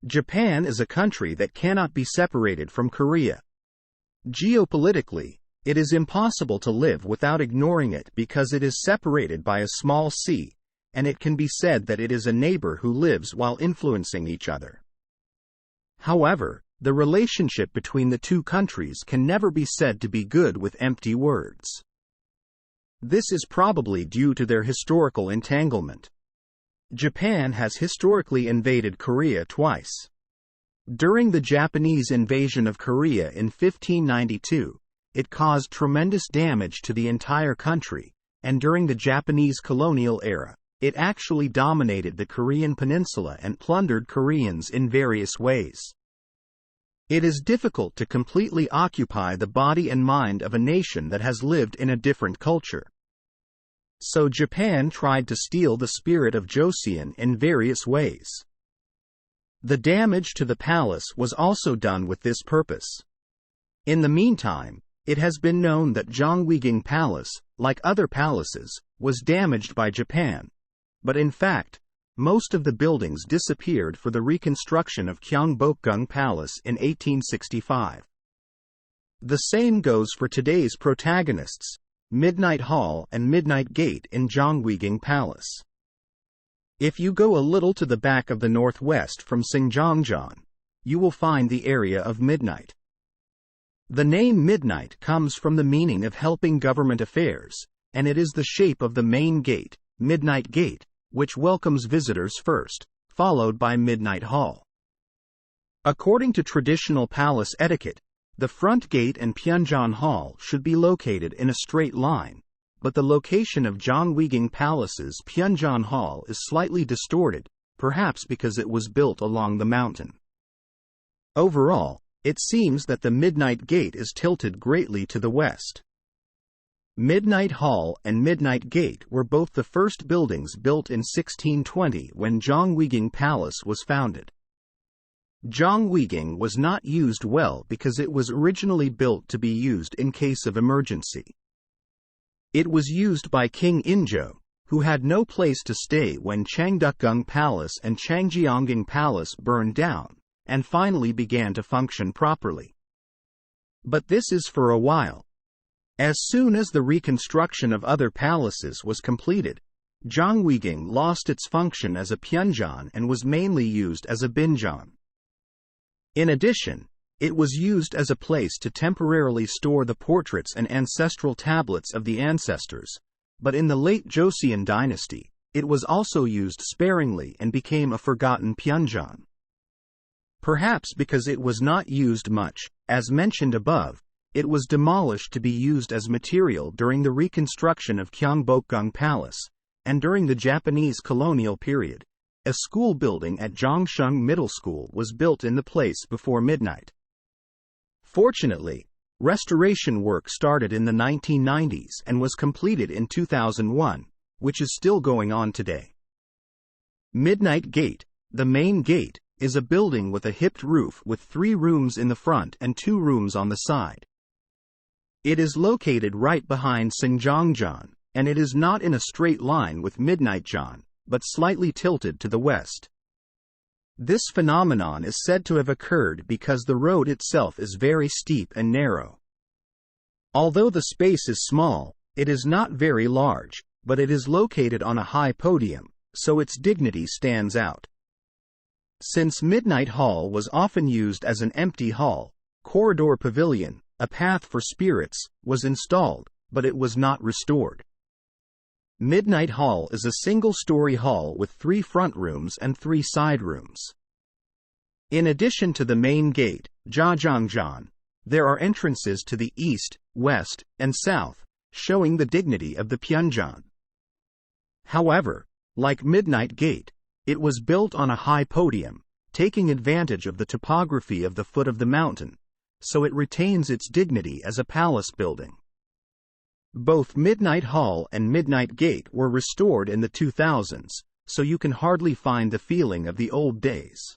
Japan is a country that cannot be separated from Korea. Geopolitically, it is impossible to live without ignoring it because it is separated by a small sea, and it can be said that it is a neighbor who lives while influencing each other. However, the relationship between the two countries can never be said to be good with empty words. This is probably due to their historical entanglement. Japan has historically invaded Korea twice. During the Japanese invasion of Korea in 1592, it caused tremendous damage to the entire country, and during the Japanese colonial era, it actually dominated the Korean peninsula and plundered Koreans in various ways. It is difficult to completely occupy the body and mind of a nation that has lived in a different culture. So Japan tried to steal the spirit of Joseon in various ways. The damage to the palace was also done with this purpose. In the meantime, it has been known that Gyeongwiging Palace, like other palaces, was damaged by Japan, but in fact, most of the buildings disappeared for the reconstruction of Gyeongbokgung Palace in 1865. The same goes for today's protagonists, Midnight Hall and Midnight Gate in Gyeongwiging Palace. If you go a little to the back of the northwest from Singjeongjeon, you will find the area of Midnight. The name Midnight comes from the meaning of helping government affairs, and it is the shape of the main gate, Midnight Gate, which welcomes visitors first, followed by Midnight Hall. According to traditional palace etiquette, the front gate and Pyeonjeon Hall should be located in a straight line, but the location of Gyeongwiging Palace's Pyeonjeon Hall is slightly distorted, perhaps because it was built along the mountain. Overall, it seems that the Midnight Gate is tilted greatly to the west. Midnight Hall and Midnight Gate were both the first buildings built in 1620 when Gyeongwiging Palace was founded. Gyeongwiging was not used well because it was originally built to be used in case of emergency. It was used by King Injo, who had no place to stay when Changdeokgung Palace and Changgyeongging Palace burned down, and finally began to function properly. But this is for a while. As soon as the reconstruction of other palaces was completed, Gyeongwiging lost its function as a Pyeonjeon and was mainly used as a Binjeon. In addition, it was used as a place to temporarily store the portraits and ancestral tablets of the ancestors, but in the late Joseon dynasty, it was also used sparingly and became a forgotten Pyeonjeon. Perhaps because it was not used much, as mentioned above, it was demolished to be used as material during the reconstruction of Gyeongbokgung Palace, and during the Japanese colonial period, a school building at Gyeongseung Middle School was built in the place before midnight. Fortunately, restoration work started in the 1990s and was completed in 2001, which is still going on today. Midnight Gate, the main gate, is a building with a hipped roof with 3 rooms in the front and 2 rooms on the side. It is located right behind Singjeongjeon, and it is not in a straight line with Midnightjeon, but slightly tilted to the west. This phenomenon is said to have occurred because the road itself is very steep and narrow. Although the space is small, it is not very large, but it is located on a high podium, so its dignity stands out. Since Midnight Hall was often used as an empty hall, corridor pavilion, a path for spirits, was installed, but it was not restored. Midnight Hall is a single-story hall with 3 front rooms and 3 side rooms. In addition to the main gate, Jajangjeon, there are entrances to the east, west, and south, showing the dignity of the Pyeonjeon. However, like Midnight Gate, it was built on a high podium, taking advantage of the topography of the foot of the mountain, so it retains its dignity as a palace building. Both Midnight Hall and Midnight Gate were restored in the 2000s, so you can hardly find the feeling of the old days.